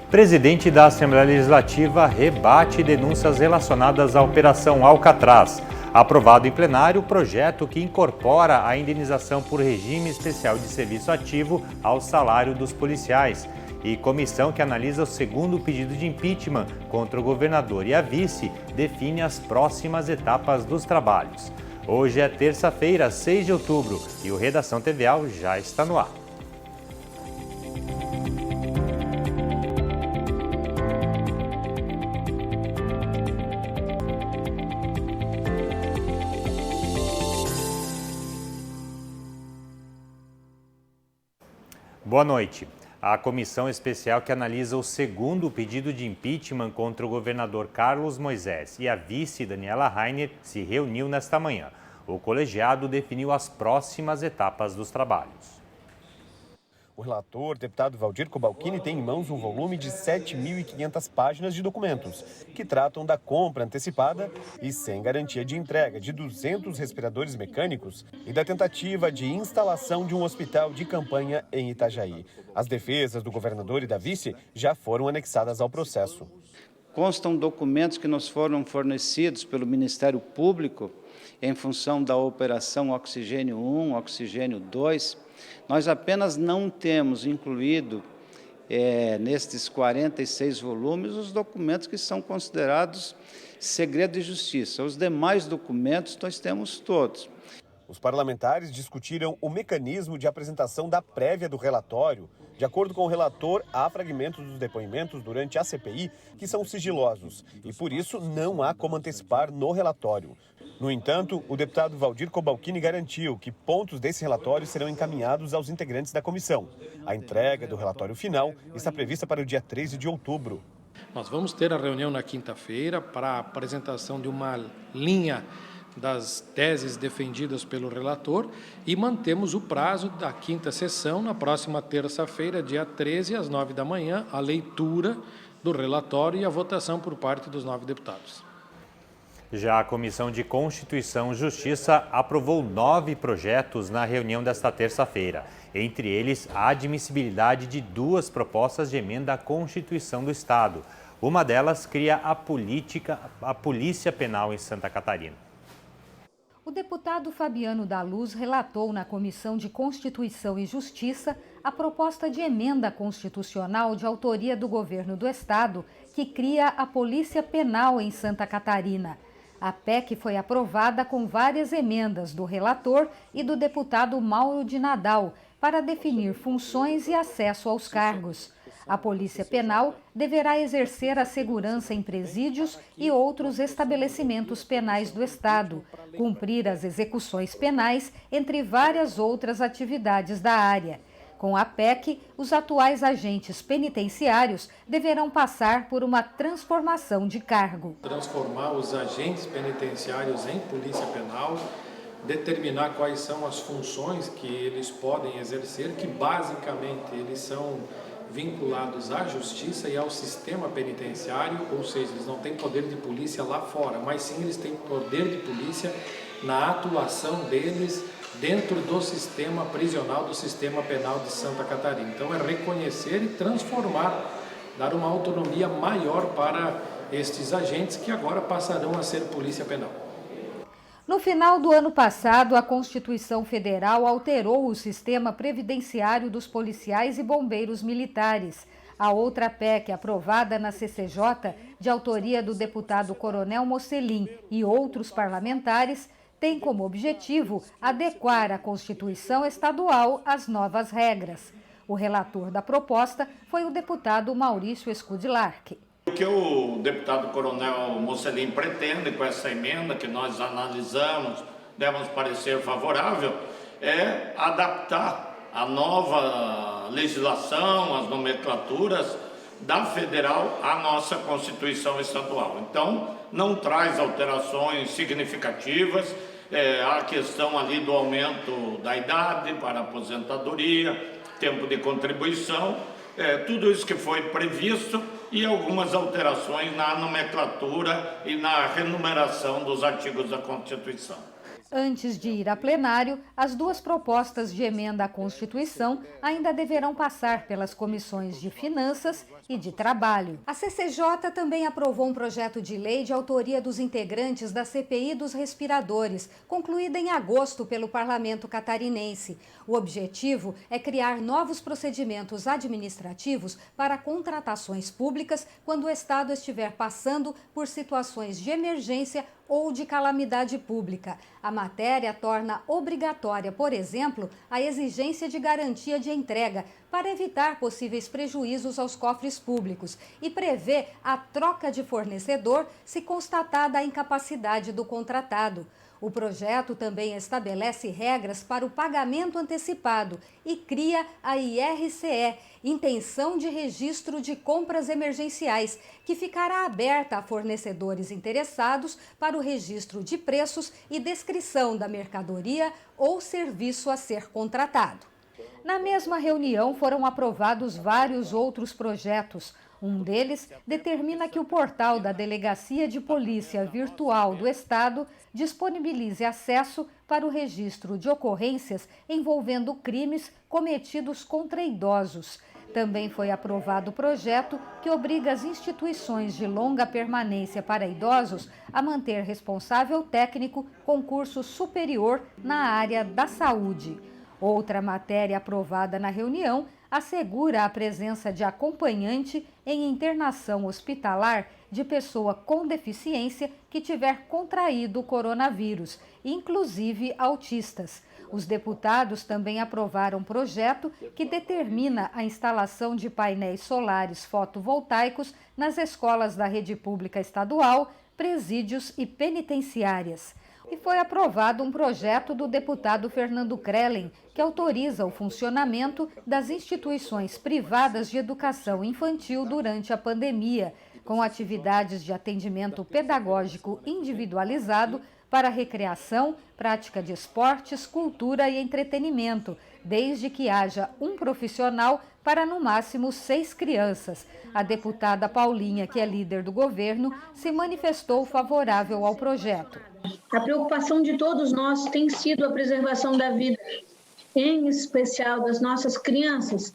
Presidente da Assembleia Legislativa rebate denúncias relacionadas à Operação Alcatraz. Aprovado em plenário o projeto que incorpora a indenização por regime especial de serviço ativo ao salário dos policiais. E comissão que analisa o segundo pedido de impeachment contra o governador e a vice define as próximas etapas dos trabalhos. Hoje é terça-feira, 6 de outubro, e o Redação TVAL já está no ar. Boa noite. A comissão especial que analisa o segundo pedido de impeachment contra o governador Carlos Moisés e a vice Daniela Rainer se reuniu nesta manhã. O colegiado definiu as próximas etapas dos trabalhos. O relator, deputado Valdir Cobalcini, tem em mãos um volume de 7.500 páginas de documentos, que tratam da compra antecipada e sem garantia de entrega de 200 respiradores mecânicos e da tentativa de instalação de um hospital de campanha em Itajaí. As defesas do governador e da vice já foram anexadas ao processo. Constam documentos que nos foram fornecidos pelo Ministério Público em função da Operação Oxigênio 1, Oxigênio 2, nós apenas não temos incluído, nestes 46 volumes, os documentos que são considerados segredo de justiça. Os demais documentos nós temos todos. Os parlamentares discutiram o mecanismo de apresentação da prévia do relatório. De acordo com o relator, há fragmentos dos depoimentos durante a CPI que são sigilosos e, por isso, não há como antecipar no relatório. No entanto, o deputado Valdir Cobalcini garantiu que pontos desse relatório serão encaminhados aos integrantes da comissão. A entrega do relatório final está prevista para o dia 13 de outubro. Nós vamos ter a reunião na quinta-feira para a apresentação de uma linha das teses defendidas pelo relator e mantemos o prazo da quinta sessão, na próxima terça-feira, dia 13, às 9 da manhã, a leitura do relatório e a votação por parte dos 9 deputados. Já a Comissão de Constituição e Justiça aprovou 9 projetos na reunião desta terça-feira. Entre eles, a admissibilidade de 2 propostas de emenda à Constituição do Estado. Uma delas cria a Polícia Penal em Santa Catarina. O deputado Fabiano da Luz relatou na Comissão de Constituição e Justiça a proposta de emenda constitucional de autoria do governo do estado que cria a Polícia Penal em Santa Catarina. A PEC foi aprovada com várias emendas do relator e do deputado Mauro de Nadal para definir funções e acesso aos cargos. A Polícia Penal deverá exercer a segurança em presídios e outros estabelecimentos penais do Estado, cumprir as execuções penais, entre várias outras atividades da área. Com a PEC, os atuais agentes penitenciários deverão passar por uma transformação de cargo. Transformar os agentes penitenciários em polícia penal, determinar quais são as funções que eles podem exercer, que basicamente eles são vinculados à justiça e ao sistema penitenciário, ou seja, eles não têm poder de polícia lá fora, mas sim eles têm poder de polícia na atuação deles dentro do sistema prisional, do sistema penal de Santa Catarina. Então é reconhecer e transformar, dar uma autonomia maior para estes agentes que agora passarão a ser polícia penal. No final do ano passado, a Constituição Federal alterou o sistema previdenciário dos policiais e bombeiros militares. A outra PEC, aprovada na CCJ, de autoria do deputado Coronel Mocelin e outros parlamentares, tem como objetivo adequar a Constituição estadual às novas regras. O relator da proposta foi o deputado Maurício Scudilarch. O que o deputado Coronel Mocelin pretende com essa emenda que nós analisamos, demos parecer favorável, é adaptar a nova legislação, as nomenclaturas da federal à nossa Constituição estadual. Então, não traz alterações significativas, a questão ali do aumento da idade para aposentadoria, tempo de contribuição, tudo isso que foi previsto e algumas alterações na nomenclatura e na renumeração dos artigos da Constituição. Antes de ir a plenário, as 2 propostas de emenda à Constituição ainda deverão passar pelas comissões de Finanças e de trabalho. A CCJ também aprovou um projeto de lei de autoria dos integrantes da CPI dos respiradores, concluída em agosto pelo Parlamento catarinense. O objetivo é criar novos procedimentos administrativos para contratações públicas quando o Estado estiver passando por situações de emergência ou de calamidade pública. A matéria torna obrigatória, por exemplo, a exigência de garantia de entrega para evitar possíveis prejuízos aos cofres públicos e prevê a troca de fornecedor se constatada a incapacidade do contratado. O projeto também estabelece regras para o pagamento antecipado e cria a IRCE, Intenção de Registro de Compras Emergenciais, que ficará aberta a fornecedores interessados para o registro de preços e descrição da mercadoria ou serviço a ser contratado. Na mesma reunião foram aprovados vários outros projetos. Um deles determina que o portal da Delegacia de Polícia Virtual do Estado disponibilize acesso para o registro de ocorrências envolvendo crimes cometidos contra idosos. Também foi aprovado o projeto que obriga as instituições de longa permanência para idosos a manter responsável técnico com curso superior na área da saúde. Outra matéria aprovada na reunião assegura a presença de acompanhante em internação hospitalar de pessoa com deficiência que tiver contraído o coronavírus, inclusive autistas. Os deputados também aprovaram um projeto que determina a instalação de painéis solares fotovoltaicos nas escolas da rede pública estadual, presídios e penitenciárias. E foi aprovado um projeto do deputado Fernando Krellen, que autoriza o funcionamento das instituições privadas de educação infantil durante a pandemia, com atividades de atendimento pedagógico individualizado para recreação, prática de esportes, cultura e entretenimento, desde que haja um profissional para no máximo 6 crianças. A deputada Paulinha, que é líder do governo, se manifestou favorável ao projeto. A preocupação de todos nós tem sido a preservação da vida, em especial das nossas crianças.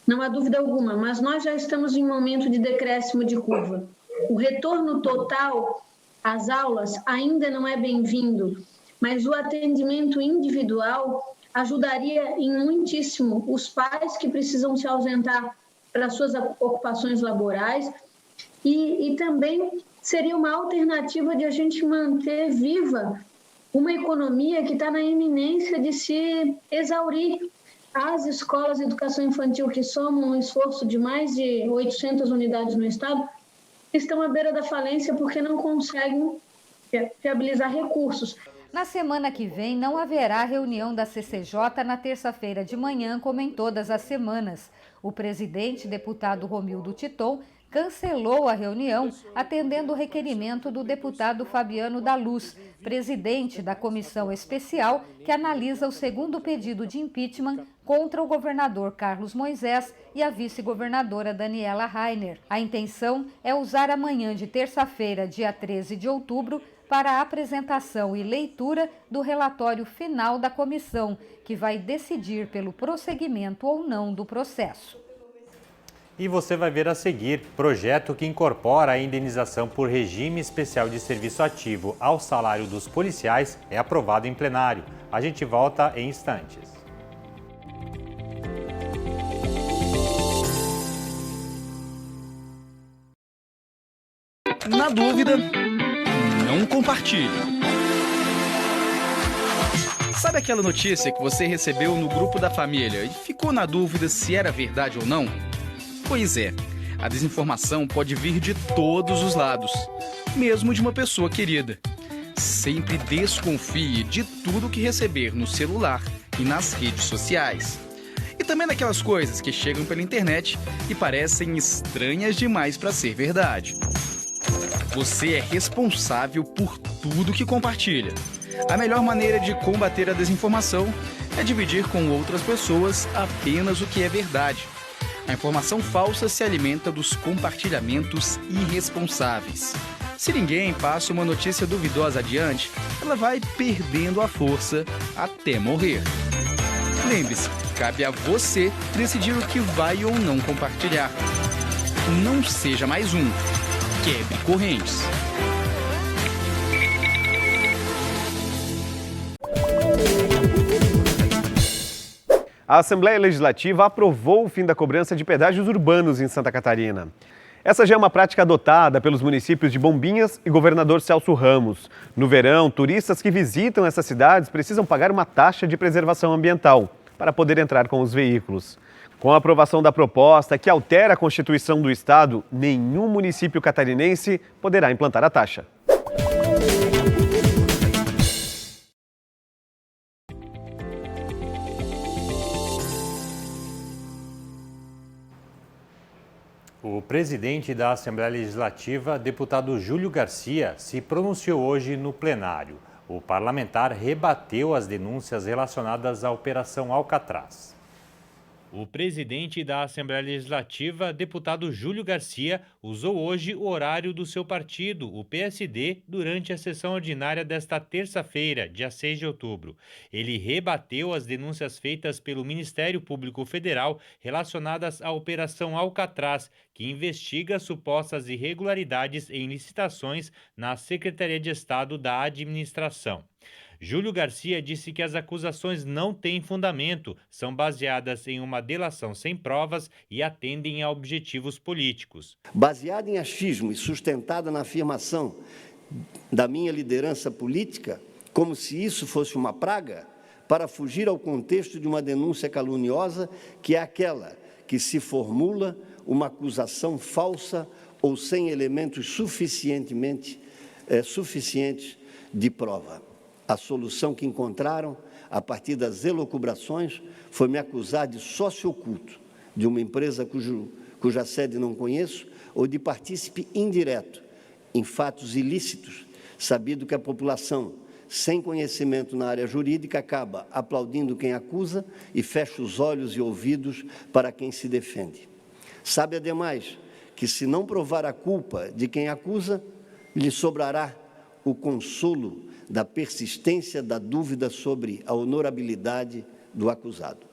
Não há dúvida alguma, mas nós já estamos em um momento de decréscimo de curva. O retorno total às aulas ainda não é bem-vindo, mas o atendimento individual ajudaria em muitíssimo os pais que precisam se ausentar para suas ocupações laborais e também seria uma alternativa de a gente manter viva uma economia que está na iminência de se exaurir. As escolas de educação infantil, que somam um esforço de mais de 800 unidades no estado, estão à beira da falência porque não conseguem viabilizar recursos. Na semana que vem, não haverá reunião da CCJ na terça-feira de manhã, como em todas as semanas. O presidente, deputado Romildo Titon, cancelou a reunião, atendendo o requerimento do deputado Fabiano da Luz, presidente da comissão especial que analisa o segundo pedido de impeachment contra o governador Carlos Moisés e a vice-governadora Daniela Rainer. A intenção é usar a manhã de terça-feira, dia 13 de outubro, para a apresentação e leitura do relatório final da comissão, que vai decidir pelo prosseguimento ou não do processo. E você vai ver a seguir: projeto que incorpora a indenização por regime especial de serviço ativo ao salário dos policiais é aprovado em plenário. A gente volta em instantes. Na dúvida, não compartilhe. Sabe aquela notícia que você recebeu no grupo da família e ficou na dúvida se era verdade ou não? Pois é, a desinformação pode vir de todos os lados, mesmo de uma pessoa querida. Sempre desconfie de tudo que receber no celular e nas redes sociais. E também daquelas coisas que chegam pela internet e parecem estranhas demais para ser verdade. Você é responsável por tudo que compartilha. A melhor maneira de combater a desinformação é dividir com outras pessoas apenas o que é verdade. A informação falsa se alimenta dos compartilhamentos irresponsáveis. Se ninguém passa uma notícia duvidosa adiante, ela vai perdendo a força até morrer. Lembre-se, cabe a você decidir o que vai ou não compartilhar. não seja mais um. Quebre correntes. A Assembleia Legislativa aprovou o fim da cobrança de pedágios urbanos em Santa Catarina. Essa já é uma prática adotada pelos municípios de Bombinhas e Governador Celso Ramos. No verão, turistas que visitam essas cidades precisam pagar uma taxa de preservação ambiental para poder entrar com os veículos. Com a aprovação da proposta, que altera a Constituição do Estado, nenhum município catarinense poderá implantar a taxa. O presidente da Assembleia Legislativa, deputado Júlio Garcia, se pronunciou hoje no plenário. O parlamentar rebateu as denúncias relacionadas à Operação Alcatraz. O presidente da Assembleia Legislativa, deputado Júlio Garcia, usou hoje o horário do seu partido, o PSD, durante a sessão ordinária desta terça-feira, dia 6 de outubro. Ele rebateu as denúncias feitas pelo Ministério Público Federal relacionadas à Operação Alcatraz, que investiga supostas irregularidades em licitações na Secretaria de Estado da Administração. Júlio Garcia disse que as acusações não têm fundamento, são baseadas em uma delação sem provas e atendem a objetivos políticos. Baseada em achismo e sustentada na afirmação da minha liderança política, como se isso fosse uma praga, para fugir ao contexto de uma denúncia caluniosa, que é aquela que se formula uma acusação falsa ou sem elementos suficientes de prova. A solução que encontraram, a partir das elucubrações, foi me acusar de sócio oculto de uma empresa cuja sede não conheço ou de partícipe indireto em fatos ilícitos, sabido que a população, sem conhecimento na área jurídica, acaba aplaudindo quem acusa e fecha os olhos e ouvidos para quem se defende. Sabe, ademais, que se não provar a culpa de quem acusa, lhe sobrará o consolo da persistência da dúvida sobre a honorabilidade do acusado.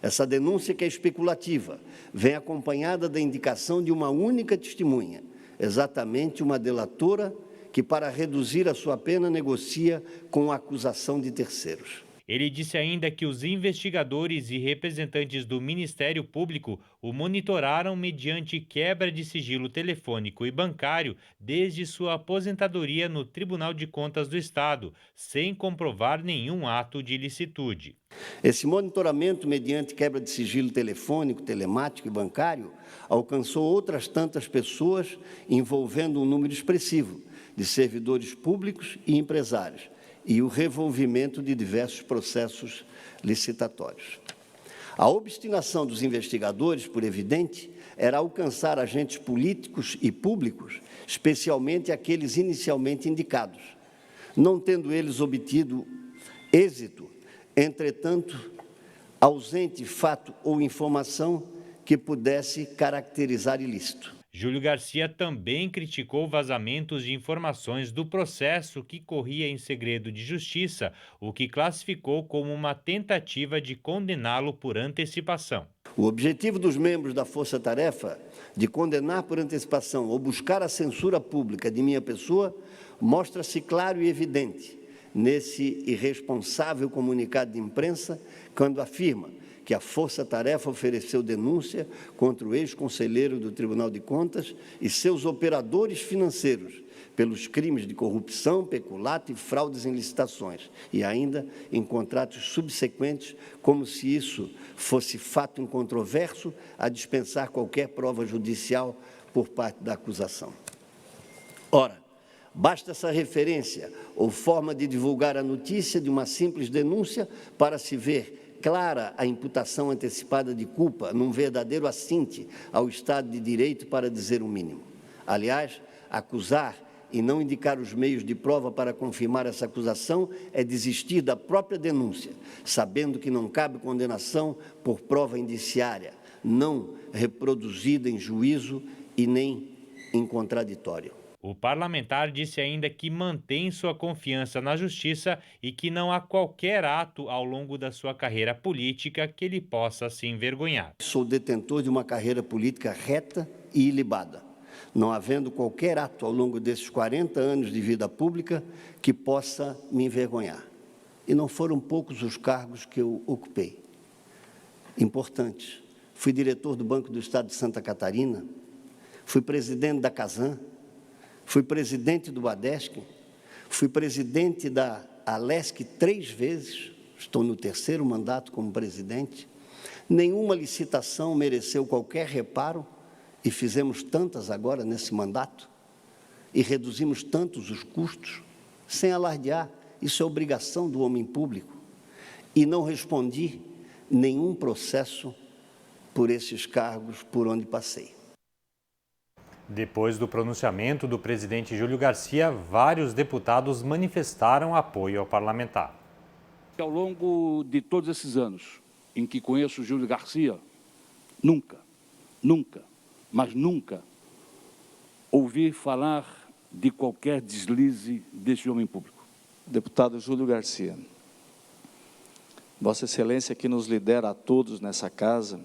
Essa denúncia, que é especulativa, vem acompanhada da indicação de uma única testemunha, exatamente uma delatora que, para reduzir a sua pena, negocia com a acusação de terceiros. Ele disse ainda que os investigadores e representantes do Ministério Público o monitoraram mediante quebra de sigilo telefônico e bancário desde sua aposentadoria no Tribunal de Contas do Estado, sem comprovar nenhum ato de ilicitude. Esse monitoramento mediante quebra de sigilo telefônico, telemático e bancário alcançou outras tantas pessoas, envolvendo um número expressivo de servidores públicos e empresários, e o revolvimento de diversos processos licitatórios. A obstinação dos investigadores, por evidente, era alcançar agentes políticos e públicos, especialmente aqueles inicialmente indicados, não tendo eles obtido êxito, entretanto, ausente fato ou informação que pudesse caracterizar ilícito. Júlio Garcia também criticou vazamentos de informações do processo que corria em segredo de justiça, o que classificou como uma tentativa de condená-lo por antecipação. O objetivo dos membros da Força Tarefa de condenar por antecipação ou buscar a censura pública de minha pessoa mostra-se claro e evidente nesse irresponsável comunicado de imprensa, quando afirma que a Força Tarefa ofereceu denúncia contra o ex-conselheiro do Tribunal de Contas e seus operadores financeiros pelos crimes de corrupção, peculato e fraudes em licitações, e ainda em contratos subsequentes, como se isso fosse fato incontroverso a dispensar qualquer prova judicial por parte da acusação. Ora, basta essa referência ou forma de divulgar a notícia de uma simples denúncia para se ver clara a imputação antecipada de culpa num verdadeiro assinte ao Estado de Direito, para dizer o mínimo. Aliás, acusar e não indicar os meios de prova para confirmar essa acusação é desistir da própria denúncia, sabendo que não cabe condenação por prova indiciária, não reproduzida em juízo e nem em contraditório. O parlamentar disse ainda que mantém sua confiança na justiça e que não há qualquer ato ao longo da sua carreira política que ele possa se envergonhar. Sou detentor de uma carreira política reta e ilibada, não havendo qualquer ato ao longo desses 40 anos de vida pública que possa me envergonhar. E não foram poucos os cargos que eu ocupei. Importantes. Fui diretor do Banco do Estado de Santa Catarina, fui presidente da Casan, fui presidente do Badesc, fui presidente da Alesc 3 vezes, estou no 3º mandato como presidente. Nenhuma licitação mereceu qualquer reparo e fizemos tantas agora nesse mandato e reduzimos tantos os custos, sem alardear, isso é obrigação do homem público. E não respondi nenhum processo por esses cargos por onde passei. Depois do pronunciamento do presidente Júlio Garcia, vários deputados manifestaram apoio ao parlamentar. Ao longo de todos esses anos em que conheço Júlio Garcia, nunca, mas nunca ouvi falar de qualquer deslize deste homem público. Deputado Júlio Garcia, Vossa Excelência que nos lidera a todos nessa casa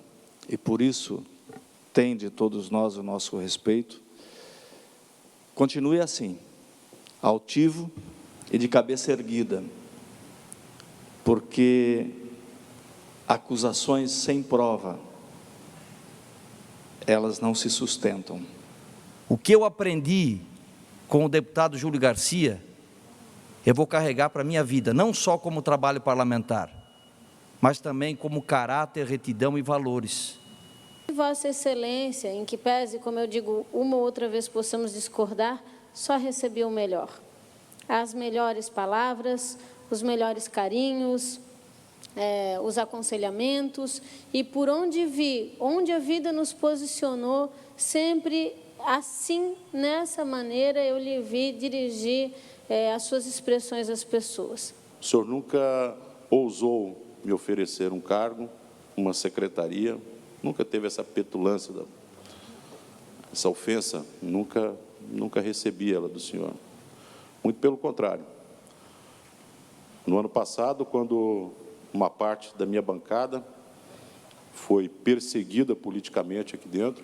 e por isso tem de todos nós o nosso respeito, continue assim, altivo e de cabeça erguida, porque acusações sem prova, elas não se sustentam. O que eu aprendi com o deputado Júlio Garcia, eu vou carregar para a minha vida, não só como trabalho parlamentar, mas também como caráter, retidão e valores. Vossa Excelência, em que pese, como eu digo, uma ou outra vez possamos discordar, só recebi o melhor. As melhores palavras, os melhores carinhos, os aconselhamentos, e por onde vi, onde a vida nos posicionou, sempre assim, nessa maneira, eu lhe vi dirigir as suas expressões às pessoas. O senhor nunca ousou me oferecer um cargo, uma secretaria, nunca teve essa petulância, essa ofensa, nunca recebi ela do senhor. Muito pelo contrário. No ano passado, quando uma parte da minha bancada foi perseguida politicamente aqui dentro,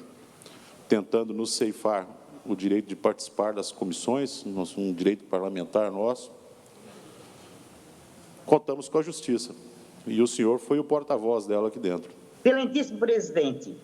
tentando nos ceifar o direito de participar das comissões, um direito parlamentar nosso, contamos com a Justiça. E o senhor foi o porta-voz dela aqui dentro. Excelentíssimo presidente,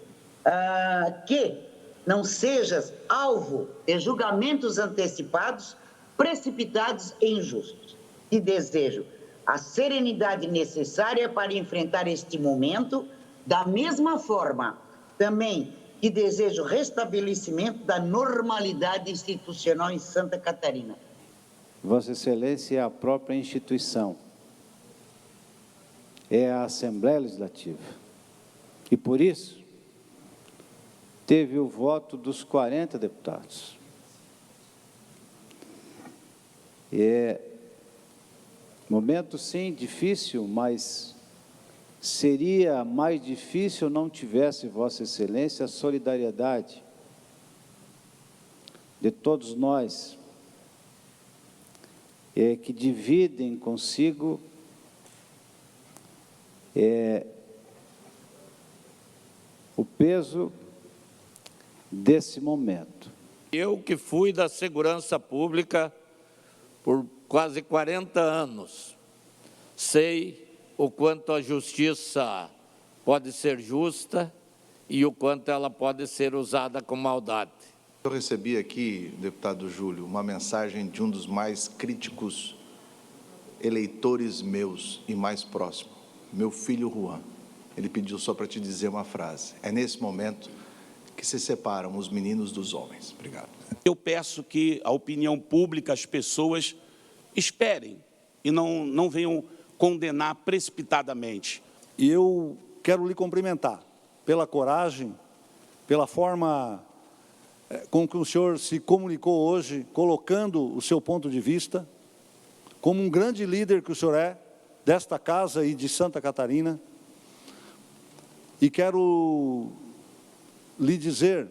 que não sejas alvo de julgamentos antecipados, precipitados e injustos. E desejo a serenidade necessária para enfrentar este momento, da mesma forma também que desejo o restabelecimento da normalidade institucional em Santa Catarina. Vossa Excelência é a própria instituição, é a Assembleia Legislativa. E por isso, teve o voto dos 40 deputados. Momento, sim, difícil, mas seria mais difícil não tivesse Vossa Excelência a solidariedade de todos nós, que dividem consigo o peso desse momento. Eu que fui da segurança pública por quase 40 anos, sei o quanto a justiça pode ser justa e o quanto ela pode ser usada com maldade. Eu recebi aqui, deputado Júlio, uma mensagem de um dos mais críticos eleitores meus e mais próximo, meu filho Juan. Ele pediu só para te dizer uma frase. É nesse momento que se separam os meninos dos homens. Obrigado. Eu peço que a opinião pública, as pessoas, esperem e não venham condenar precipitadamente. E eu quero lhe cumprimentar pela coragem, pela forma com que o senhor se comunicou hoje, colocando o seu ponto de vista, como um grande líder que o senhor é, desta casa e de Santa Catarina. E quero lhe dizer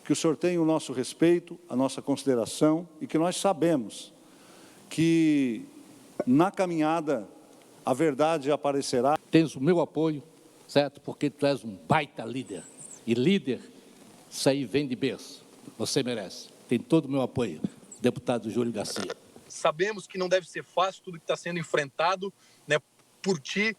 que o senhor tem o nosso respeito, a nossa consideração, e que nós sabemos que na caminhada a verdade aparecerá. Tens o meu apoio, certo? Porque tu és um baita líder. E líder Isso aí vem de berço. Você merece. Tem todo o meu apoio, deputado Júlio Garcia. Sabemos que não deve ser fácil tudo que está sendo enfrentado, né, por ti.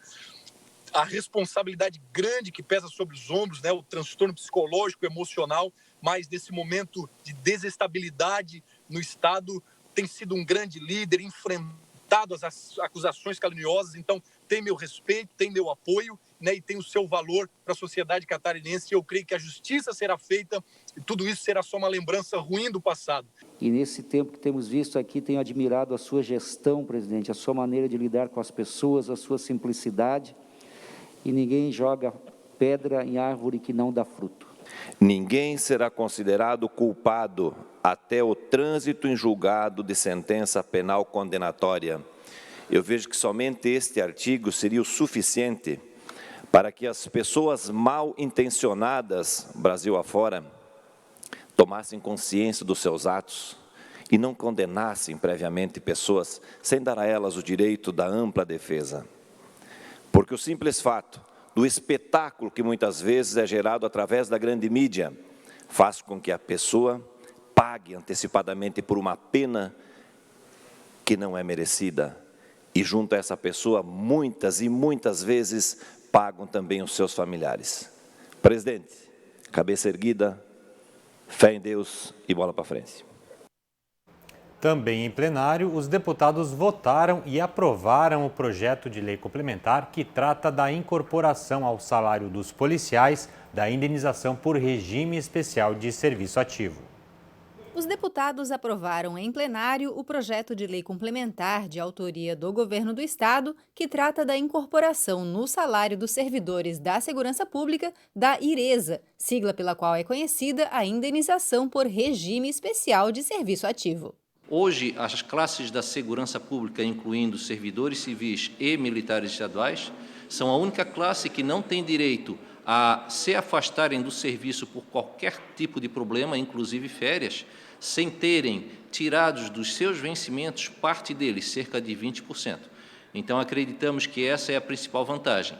A responsabilidade grande que pesa sobre os ombros, né, o transtorno psicológico, emocional, mas nesse momento de desestabilidade no Estado, tem sido um grande líder, enfrentado as acusações caluniosas, então tem meu respeito, tem meu apoio, né, e tem o seu valor para a sociedade catarinense. Eu creio que a justiça será feita e tudo isso será só uma lembrança ruim do passado. E nesse tempo que temos visto aqui, tenho admirado a sua gestão, presidente, a sua maneira de lidar com as pessoas, a sua simplicidade. E ninguém joga pedra em árvore que não dá fruto. Ninguém será considerado culpado até o trânsito em julgado de sentença penal condenatória. Eu vejo que somente este artigo seria o suficiente para que as pessoas mal intencionadas, Brasil afora, tomassem consciência dos seus atos e não condenassem previamente pessoas sem dar a elas o direito da ampla defesa. Porque o simples fato do espetáculo que muitas vezes é gerado através da grande mídia faz com que a pessoa pague antecipadamente por uma pena que não é merecida. E junto a essa pessoa, muitas e muitas vezes pagam também os seus familiares. Presidente, cabeça erguida, fé em Deus e bola para frente. Também em plenário, os deputados votaram e aprovaram o projeto de lei complementar que trata da incorporação ao salário dos policiais da indenização por regime especial de serviço ativo. Os deputados aprovaram em plenário o projeto de lei complementar de autoria do Governo do Estado que trata da incorporação no salário dos servidores da Segurança Pública da IRESA, sigla pela qual é conhecida a indenização por regime especial de serviço ativo. Hoje, as classes da segurança pública, incluindo servidores civis e militares estaduais, são a única classe que não tem direito a se afastarem do serviço por qualquer tipo de problema, inclusive férias, sem terem tirados dos seus vencimentos parte deles, cerca de 20%. Então, acreditamos que essa é a principal vantagem.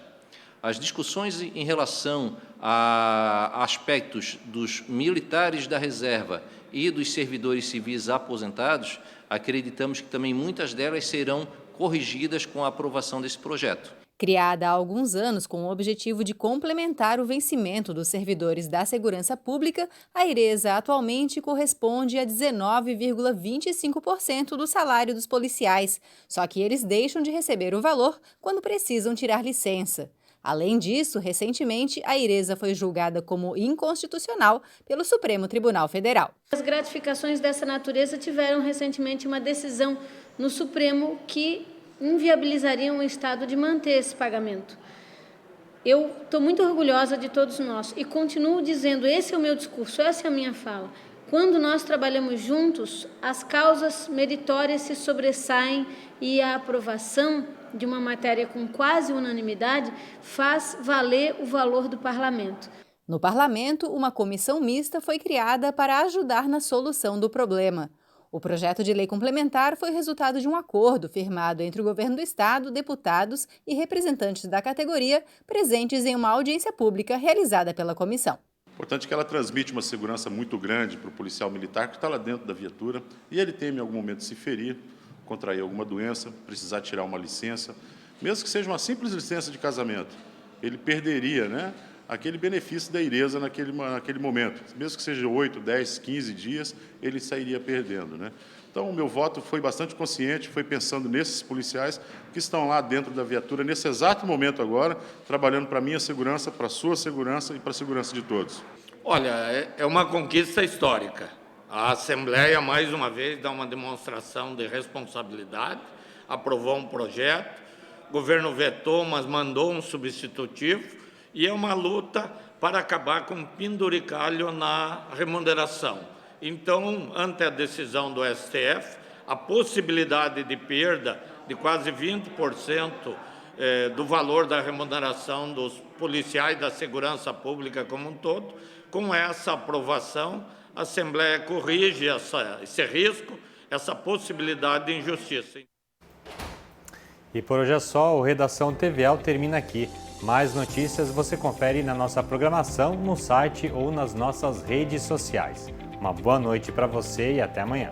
As discussões em relação a aspectos dos militares da reserva e dos servidores civis aposentados, acreditamos que também muitas delas serão corrigidas com a aprovação desse projeto. Criada há alguns anos com o objetivo de complementar o vencimento dos servidores da segurança pública, a IRESA atualmente corresponde a 19,25% do salário dos policiais, só que eles deixam de receber o valor quando precisam tirar licença. Além disso, recentemente, a IRESA foi julgada como inconstitucional pelo Supremo Tribunal Federal. As gratificações dessa natureza tiveram recentemente uma decisão no Supremo que inviabilizariam o Estado de manter esse pagamento. Eu estou muito orgulhosa de todos nós e continuo dizendo, esse é o meu discurso, essa é a minha fala. Quando nós trabalhamos juntos, as causas meritórias se sobressaem e a aprovação de uma matéria com quase unanimidade faz valer o valor do parlamento. No parlamento, uma comissão mista foi criada para ajudar na solução do problema. O projeto de lei complementar foi resultado de um acordo firmado entre o Governo do Estado, deputados e representantes da categoria presentes em uma audiência pública realizada pela comissão. Importante que ela transmite uma segurança muito grande para o policial militar que está lá dentro da viatura e ele teme em algum momento se ferir, contrair alguma doença, precisar tirar uma licença, mesmo que seja uma simples licença de casamento, ele perderia, né, aquele benefício da IRESA naquele momento. Mesmo que seja 8, 10, 15 dias, ele sairia perdendo, né? Então, o meu voto foi bastante consciente, foi pensando nesses policiais que estão lá dentro da viatura, nesse exato momento agora, trabalhando para a minha segurança, para a sua segurança e para a segurança de todos. Olha, é uma conquista histórica. A Assembleia, mais uma vez, dá uma demonstração de responsabilidade, aprovou um projeto, o governo vetou, mas mandou um substitutivo, e é uma luta para acabar com o penduricalho na remuneração. Então, ante a decisão do STF, a possibilidade de perda de quase 20% do valor da remuneração dos policiais da segurança pública como um todo, com essa aprovação, a Assembleia corrige esse risco, essa possibilidade de injustiça. E por hoje é só, o Redação TVL termina aqui. Mais notícias você confere na nossa programação, no site ou nas nossas redes sociais. Uma boa noite para você e até amanhã.